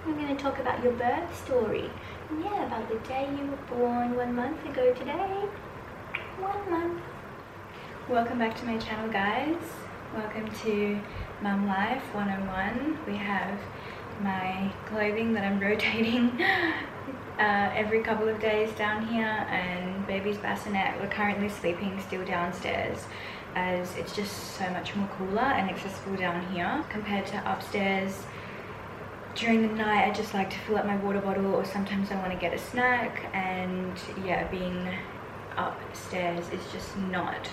I'm going to talk about your birth story. And yeah, about the day you were born 1 month ago today. 1 month. Welcome back to my channel, guys. Welcome to Mum Life 101. We have my clothing that I'm rotating every couple of days down here, and baby's bassinet. We're currently sleeping still downstairs as it's just so much more cooler and accessible down here compared to upstairs. During the night I just like to fill up my water bottle, or sometimes I want to get a snack, and yeah, being upstairs is just not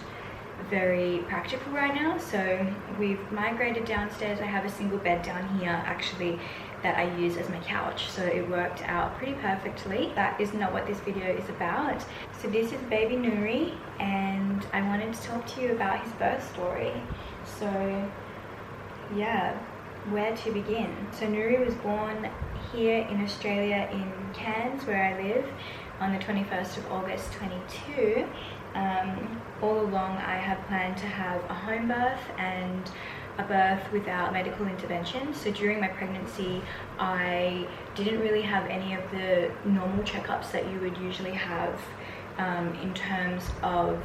very practical right now. So we've migrated downstairs. I have a single bed down here actually that I use as my couch, so it worked out pretty perfectly. That is not what this video is about. So this is baby Nuri, and I wanted to talk to you about his birth story. So yeah, where to begin? So Nuri was born here in Australia in Cairns, where I live, on the 21st of August 22. All along I had planned to have a home birth and a birth without medical intervention. So during my pregnancy I didn't really have any of the normal checkups that you would usually have in terms of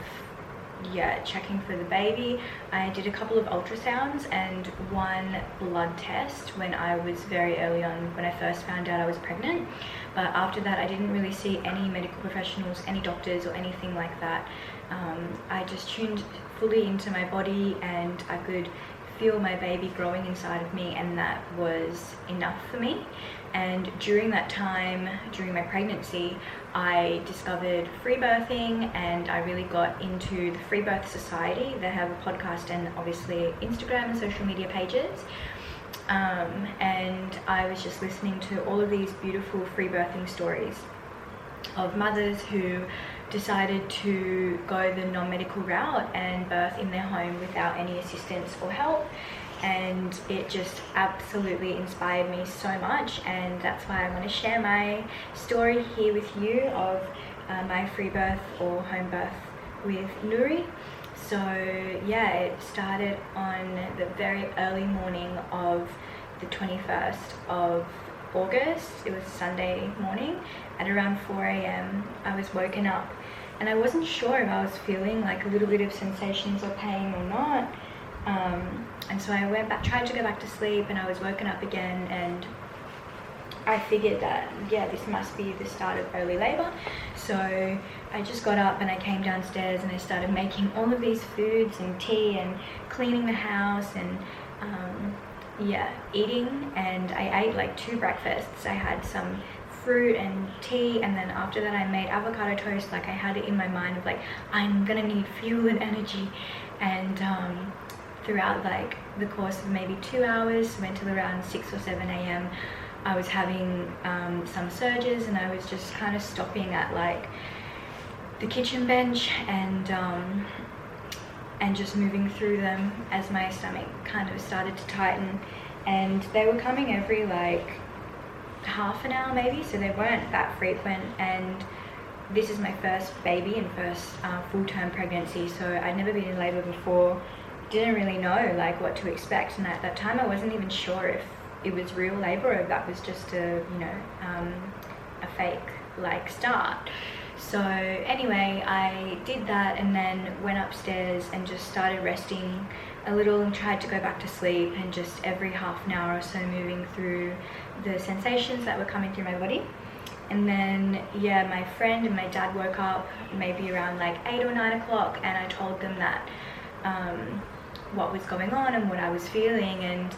checking for the baby. I did a couple of ultrasounds and one blood test when I was very early on, when I first found out I was pregnant. But after that I didn't really see any medical professionals, any doctors or anything like that. I just tuned fully into my body and I could feel my baby growing inside of me, and that was enough for me. And during that time, during my pregnancy, I discovered free birthing, and I really got into the Free Birth Society. They have a podcast and obviously Instagram and social media pages. And I was just listening to all of these beautiful free birthing stories of mothers who decided to go the non-medical route and birth in their home without any assistance or help. And it just absolutely inspired me so much, and that's why I want to share my story here with you of my free birth or home birth with Nuri. So yeah, it started on the very early morning of the 21st of August. It was Sunday morning at around 4 a.m. I was woken up and I wasn't sure if I was feeling like a little bit of sensations or pain or not. And so I went back, tried to go back to sleep, and I was woken up again, and I figured that yeah, this must be the start of early labor. So I just got up and I came downstairs and I started making all of these foods and tea and cleaning the house and eating. And I ate like 2 breakfasts. I had some fruit and tea, and then after that I made avocado toast. Like I had it in my mind of like, I'm gonna need fuel and energy. And throughout like the course of maybe 2 hours, went till around 6 or 7 a.m. I was having some surges, and I was just kind of stopping at like the kitchen bench and just moving through them as my stomach kind of started to tighten. And they were coming every like half an hour maybe, so they weren't that frequent. And this is my first baby and first full-term pregnancy, so I'd never been in labor before. Didn't really know like what to expect, and at that time I wasn't even sure if it was real labor or if that was just a a fake like start. So anyway, I did that and then went upstairs and just started resting a little and tried to go back to sleep, and just every half an hour or so moving through the sensations that were coming through my body. And then yeah, my friend and my dad woke up maybe around like 8 or 9 o'clock, and I told them that what was going on and what I was feeling. And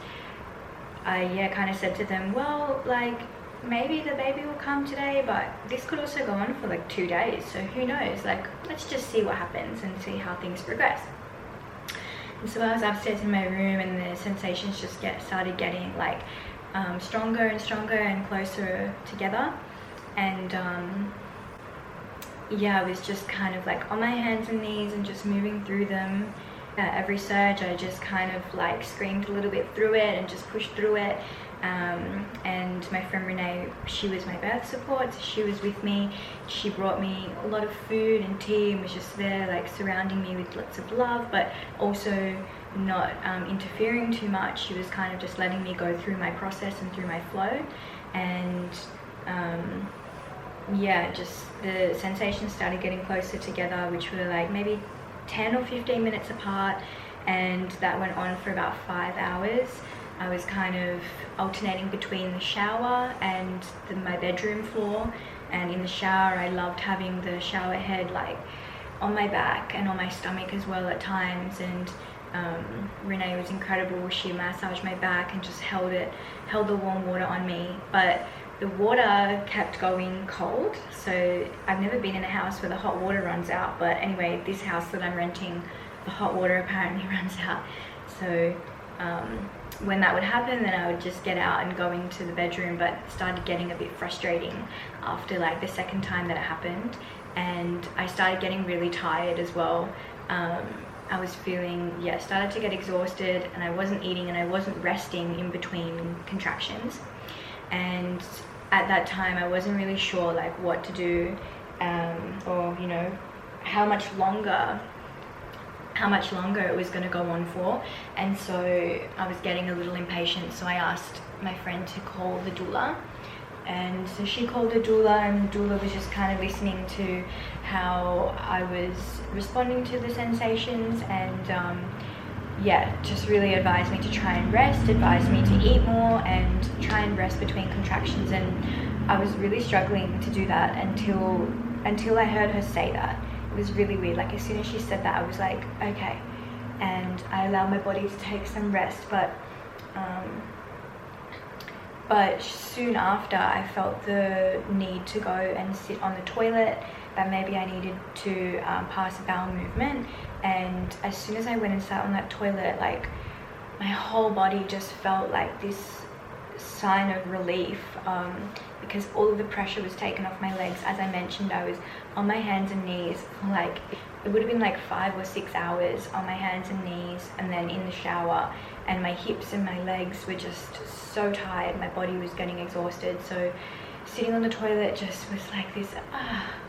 I kind of said to them, well, like maybe the baby will come today, but this could also go on for like 2 days, so who knows, like let's just see what happens and see how things progress. And so I was upstairs in my room, and the sensations just started getting like stronger and stronger and closer together. And yeah, I was just kind of like on my hands and knees and just moving through them. Every surge I just kind of like screamed a little bit through it and just pushed through it. And my friend Renee, she was my birth support, so she was with me. She brought me a lot of food and tea and was just there like surrounding me with lots of love, but also not interfering too much. She was kind of just letting me go through my process and through my flow. and yeah, just the sensations started getting closer together, which were like maybe 10 or 15 minutes apart, and that went on for about 5 hours. I was kind of alternating between the shower and my bedroom floor, and in the shower I loved having the shower head like on my back and on my stomach as well at times, and Renee was incredible. She massaged my back and just held the warm water on me, but the water kept going cold. So I've never been in a house where the hot water runs out, but anyway, this house that I'm renting, the hot water apparently runs out. So when that would happen, then I would just get out and go into the bedroom, but it started getting a bit frustrating after like the second time that it happened, and I started getting really tired as well. I was feeling, started to get exhausted, and I wasn't eating and I wasn't resting in between contractions. And at that time I wasn't really sure like what to do, or you know, how much longer it was going to go on for. And so I was getting a little impatient, so I asked my friend to call the doula. And so she called the doula, and the doula was just kind of listening to how I was responding to the sensations, and just really advised me to try and rest, advised me to eat more and try and rest between contractions. And I was really struggling to do that until I heard her say that. It was really weird. Like as soon as she said that, I was like, okay. And I allowed my body to take some rest, but soon after I felt the need to go and sit on the toilet, that maybe I needed to pass a bowel movement. And as soon as I went and sat on that toilet, like my whole body just felt like this sign of relief, because all of the pressure was taken off my legs. As I mentioned, I was on my hands and knees for like, it would have been like 5 or 6 hours on my hands and knees, and then in the shower, and my hips and my legs were just so tired. My body was getting exhausted. So sitting on the toilet just was like this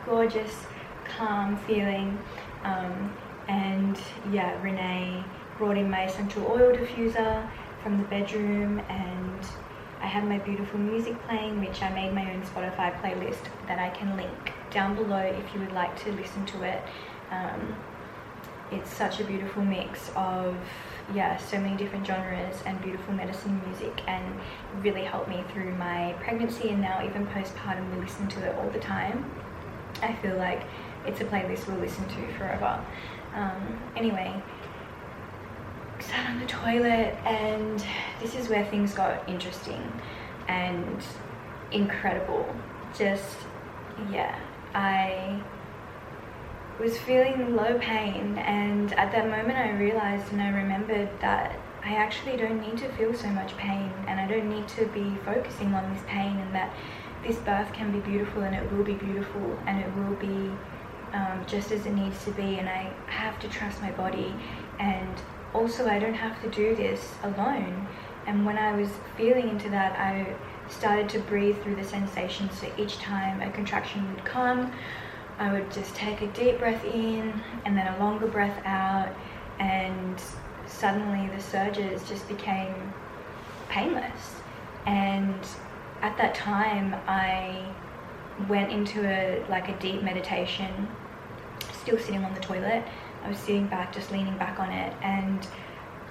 gorgeous, calm feeling. And yeah, Renee brought in my essential oil diffuser from the bedroom, and I have my beautiful music playing, which I made my own Spotify playlist that I can link down below if you would like to listen to it. It's such a beautiful mix of so many different genres and beautiful medicine music, and really helped me through my pregnancy, and now even postpartum we listen to it all the time. I feel like it's a playlist we'll listen to forever. Anyway, sat on the toilet, and this is where things got interesting and incredible. I was feeling low pain, and at that moment I realized and I remembered that I actually don't need to feel so much pain, and I don't need to be focusing on this pain, and that this birth can be beautiful, and it will be beautiful, and it will be just as it needs to be, and I have to trust my body, and also I don't have to do this alone. And when I was feeling into that, I started to breathe through the sensations. So each time a contraction would come, I would just take a deep breath in and then a longer breath out, and suddenly the surges just became painless. And at that time I went into a deep meditation, still sitting on the toilet. I was sitting back, just leaning back on it, and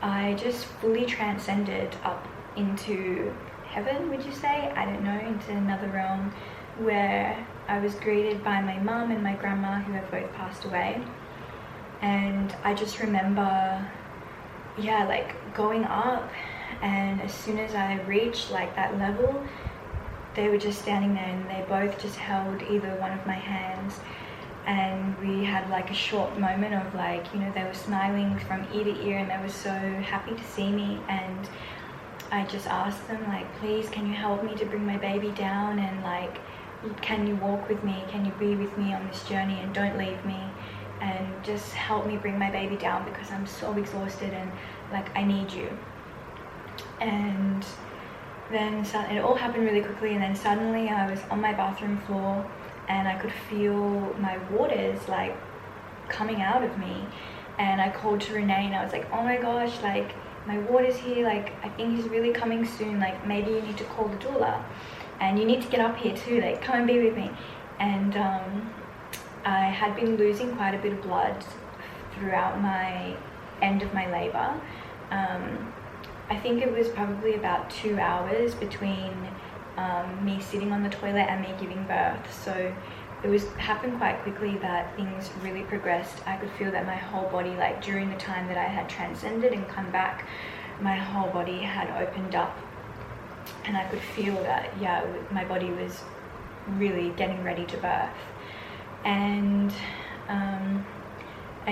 I just fully transcended up into heaven, would you say? I don't know, into another realm where I was greeted by my mum and my grandma, who have both passed away. And I just remember, going up, and as soon as I reached that level, they were just standing there, and they both just held either one of my hands, and we had a short moment of they were smiling from ear to ear, and they were so happy to see me. And I just asked them, please, can you help me to bring my baby down, and can you walk with me, can you be with me on this journey, and don't leave me, and just help me bring my baby down, because I'm so exhausted, and I need you. And then it all happened really quickly, and then suddenly I was on my bathroom floor, and I could feel my waters coming out of me. And I called to Renee, and I was like, oh my gosh, my water's here, I think he's really coming soon, maybe you need to call the doula. and you need to get up here too, like come and be with me. And I had been losing quite a bit of blood throughout my end of my labor. I think it was probably about 2 hours between me sitting on the toilet and me giving birth. So it happened quite quickly that things really progressed. I could feel that my whole body, like during the time that I had transcended and come back, my whole body had opened up, and I could feel that, yeah, my body was really getting ready to birth. And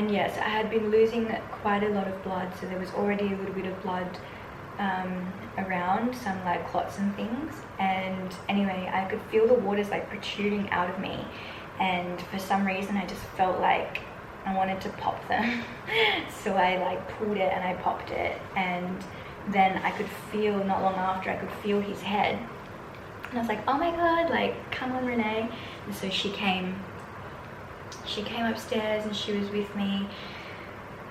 yes, I had been losing quite a lot of blood, so there was already a little bit of blood around, some like clots and things. And anyway, I could feel the waters like protruding out of me, and for some reason I just felt like I wanted to pop them. So I like pulled it and I popped it, and then I could feel, not long after, I could feel his head, and I was like, oh my god, like come on Renee. And so she came upstairs and she was with me,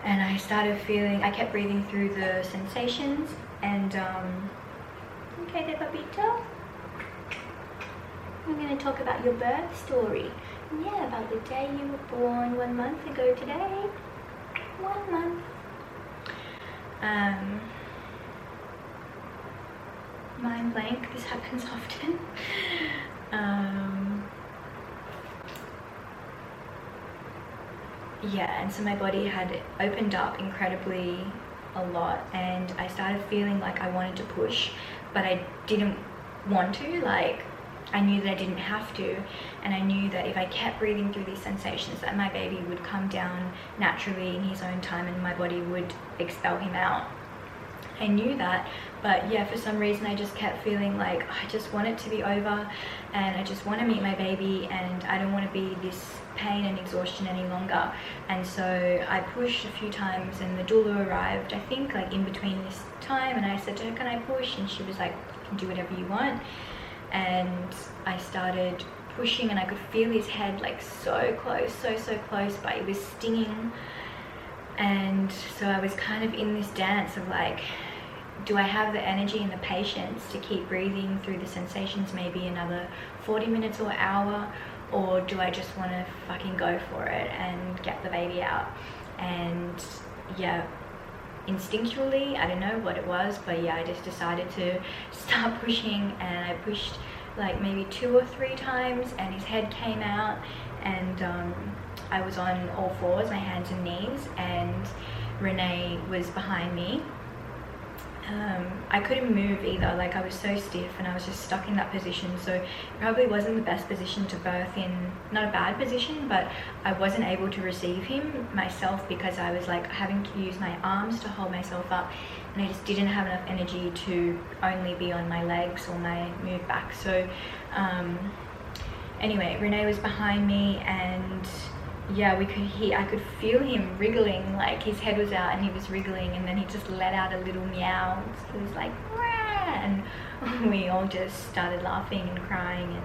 and I started feeling, I kept breathing through the sensations. And okay there, Babito, I'm going to talk about your birth story. Yeah, about the day you were born 1 month ago today. 1 month. Mind blank, this happens often. Yeah, and so my body had opened up incredibly a lot, and I started feeling like I wanted to push, but I didn't want to. Like, I knew that I didn't have to, and I knew that if I kept breathing through these sensations, that my baby would come down naturally in his own time and my body would expel him out. I knew that, but yeah, for some reason I just kept feeling like I just want it to be over, and I just want to meet my baby, and I don't want to be this pain and exhaustion any longer. And so I pushed a few times, and the doula arrived, I think like in between this time, and I said to her, can I push? And she was like, you can do whatever you want. And I started pushing, and I could feel his head like so close, so close, but it was stinging. And so I was kind of in this dance of like, do I have the energy and the patience to keep breathing through the sensations maybe another 40 minutes or an hour, or do I just want to fucking go for it and get the baby out? And yeah, instinctually, I don't know what it was, but yeah, I just decided to start pushing, and I pushed like maybe 2 or 3 times, and his head came out, and I was on all fours, my hands and knees, and Renee was behind me. I couldn't move either, like I was so stiff and I was just stuck in that position, so it probably wasn't the best position to birth in. Not a bad position, but I wasn't able to receive him myself because I was like having to use my arms to hold myself up, and I just didn't have enough energy to only be on my legs or my move back. So anyway, Renee was behind me, and yeah, I could feel him wriggling, like his head was out and he was wriggling, and then he just let out a little meow. He was like, "Rah!" And we all just started laughing and crying,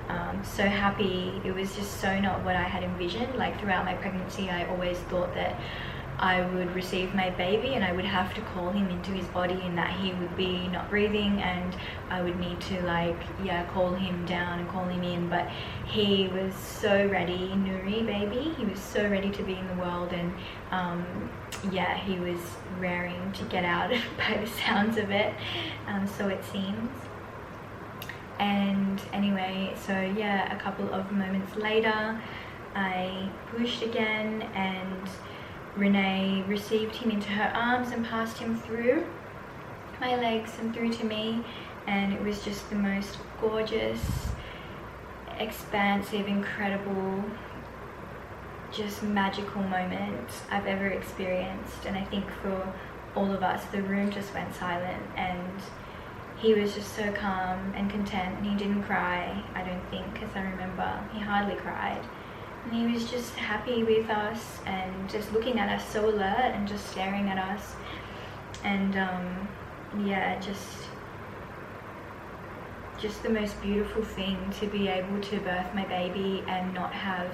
and so happy. It was just so not what I had envisioned. Like throughout my pregnancy, I always thought that I would receive my baby and I would have to call him into his body, and that he would be not breathing, and I would need to like, yeah, call him down and call him in. But he was so ready, Nuri baby, he was so ready to be in the world, and yeah, he was raring to get out by the sounds of it, so it seems. And anyway, so yeah, a couple of moments later I pushed again, and Renee received him into her arms and passed him through my legs and through to me, and it was just the most gorgeous, expansive, incredible, just magical moment I've ever experienced. And I think for all of us, the room just went silent, and he was just so calm and content, and he didn't cry, I don't think, because I remember he hardly cried. And he was just happy with us and just looking at us, so alert and just staring at us. And yeah, just the most beautiful thing to be able to birth my baby and not have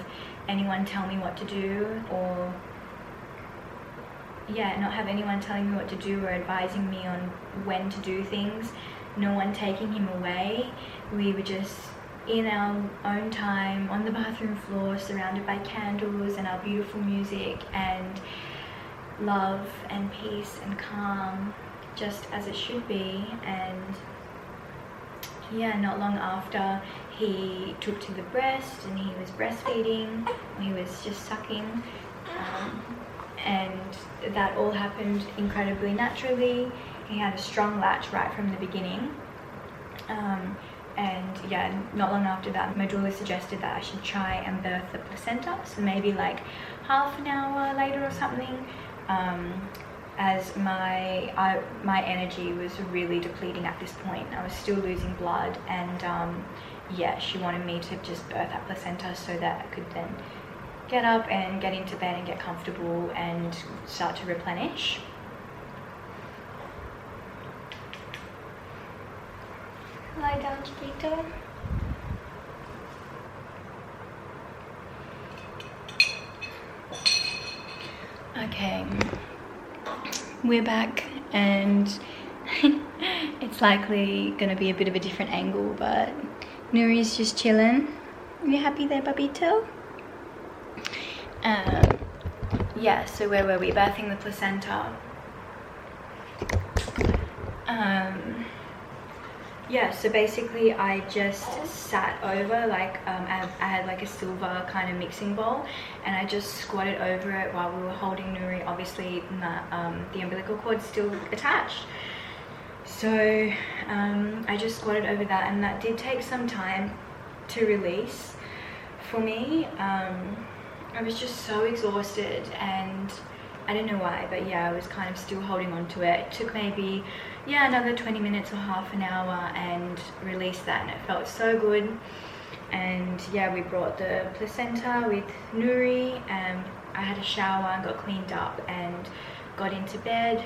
anyone tell me what to do, or yeah, not have anyone telling me what to do or advising me on when to do things. no one taking him away. We were just in our own time on the bathroom floor, surrounded by candles and our beautiful music, and love and peace and calm, just as it should be. And yeah, not long after, he took to the breast and he was breastfeeding, he was just sucking, and that all happened incredibly naturally. He had a strong latch right from the beginning, and yeah, not long after that, my doula suggested that I should try and birth the placenta, so maybe like half an hour later or something, as my energy was really depleting at this point. I was still losing blood, and yeah, she wanted me to just birth that placenta so that I could then get up and get into bed and get comfortable and start to replenish. Lie down, chiquito. Okay, we're back, and it's likely gonna be a bit of a different angle, but Nuri's just chilling. You happy there, Babito? Yeah, so where were we? Birthing the placenta. Yeah, so basically I just sat over, like I had like a silver kind of mixing bowl, and I just squatted over it while we were holding Nuri. Obviously the umbilical cord's still attached, so I just squatted over that, and that did take some time to release for me. I was just so exhausted, and I don't know why, but yeah, I was kind of still holding on to it. It took maybe, yeah, another 20 minutes or half an hour and released that, and it felt so good. And yeah, we brought the placenta with Nuri, and I had a shower and got cleaned up and got into bed.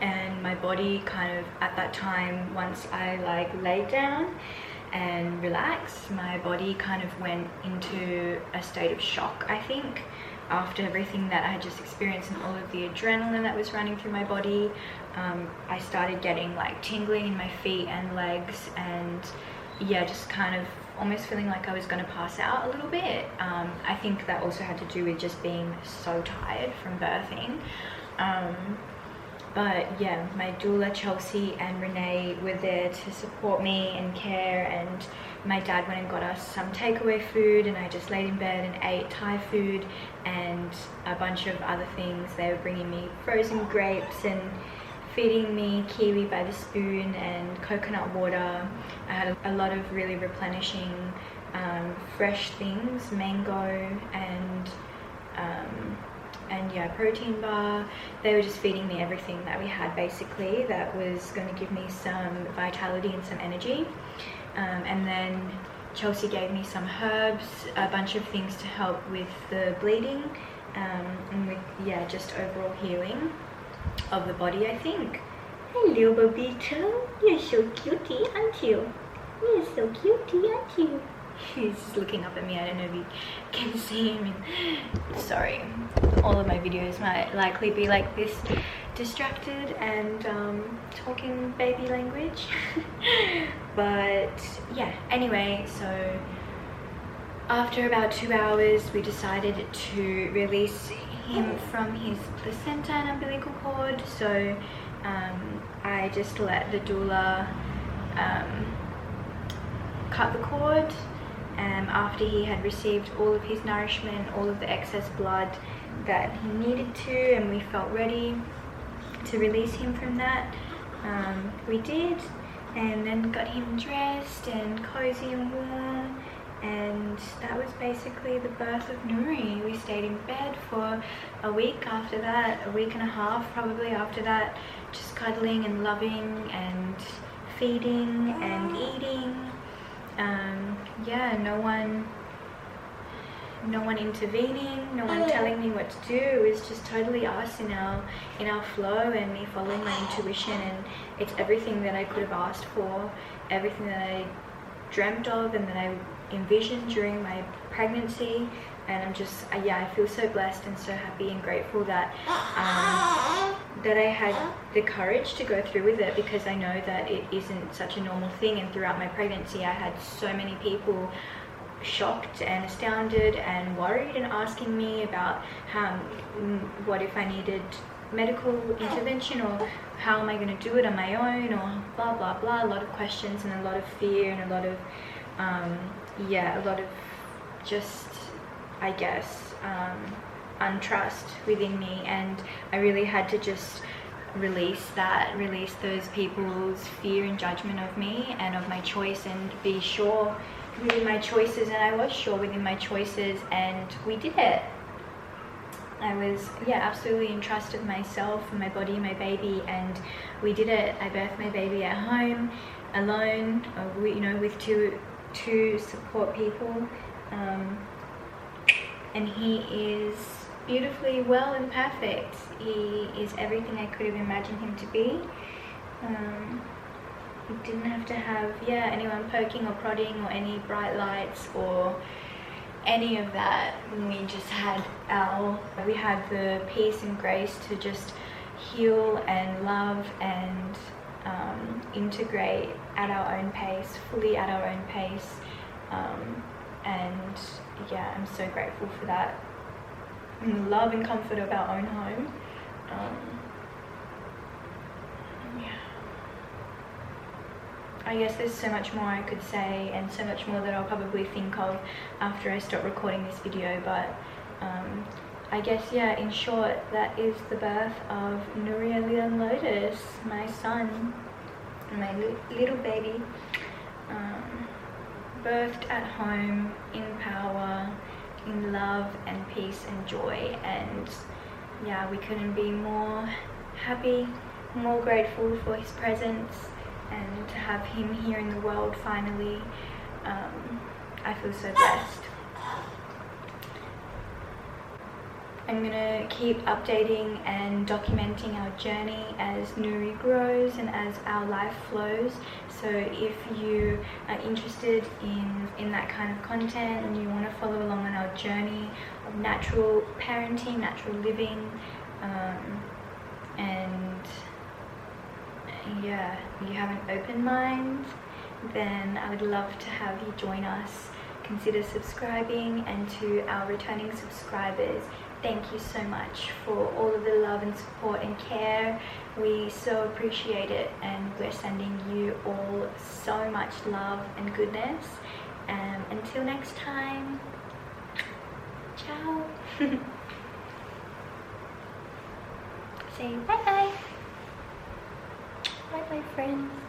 And my body kind of, at that time, once I like laid down and relaxed, my body kind of went into a state of shock, I think, after everything that I had just experienced and all of the adrenaline that was running through my body. I started getting like tingling in my feet and legs, and yeah, just kind of almost feeling like I was going to pass out a little bit. I think that also had to do with just being so tired from birthing. But yeah, my doula Chelsea and Renee were there to support me and care, and my dad went and got us some takeaway food, and I just laid in bed and ate Thai food and a bunch of other things. They were bringing me frozen grapes and feeding me kiwi by the spoon and coconut water. I had a lot of really replenishing fresh things, mango and yeah, protein bar. They were just feeding me everything that we had, basically, that was going to give me some vitality and some energy. And then Chelsea gave me some herbs, a bunch of things to help with the bleeding, and with, yeah, just overall healing of the body, I think. Hello, Babito. You're so cutie, aren't you? You're so cutie, aren't you? He's just looking up at me. I don't know if you can see him. Sorry, all of my videos might likely be like this, distracted and talking baby language. But yeah, anyway, so after about 2 hours we decided to release him from his placenta and umbilical cord. So I just let the doula cut the cord after he had received all of his nourishment, all of the excess blood that he needed to, and we felt ready to release him from that. We did, and then got him dressed and cozy and warm, and that was basically the birth of Nuri. We stayed in bed for a week after that, a week and a half probably after that, just cuddling and loving and feeding and eating. Yeah, no one intervening, no one telling me what to do. It was just totally us in our flow, and me following my intuition, and it's everything that I could have asked for, everything that I dreamt of and that I envisioned during my pregnancy. And I'm just, yeah, I feel so blessed and so happy and grateful that that I had the courage to go through with it, because I know that it isn't such a normal thing. And throughout my pregnancy I had so many people shocked and astounded and worried and asking me about what if I needed medical intervention, or how am I going to do it on my own, or blah blah blah. A lot of questions and a lot of fear and a lot of a lot of just, I guess, untrust within me. And I really had to just release those people's fear and judgment of me and of my choice, and be sure within my choices. And I was sure within my choices, and we did it. I was absolutely in trust of myself and my body, my baby, and we did it. I birthed my baby at home alone, with two support people, and he is beautifully well and perfect. He is everything I could have imagined him to be. He didn't have to have anyone poking or prodding or any bright lights or any of that. We just had we had the peace and grace to just heal and love and integrate at our own pace, fully at our own pace. And I'm so grateful for that, and the love and comfort of our own home. I guess there's so much more I could say, and so much more that I'll probably think of after I stop recording this video, but I guess in short, that is the birth of Nuri and Lotus, my son, my little baby, birthed at home, in power, in love and peace and joy. And we couldn't be more happy, more grateful for his presence, and to have him here in the world finally. I feel so blessed. I'm gonna keep updating and documenting our journey as Nuri grows and as our life flows. So if you are interested in that kind of content, and you want to follow along on our journey of natural parenting, natural living, and you have an open mind, then I would love to have you join us. Consider subscribing, and to our returning subscribers, thank you so much for all of the love and support and care. We so appreciate it, and we're sending you all so much love and goodness. Until next time, ciao. Say bye bye. Bye bye, friends.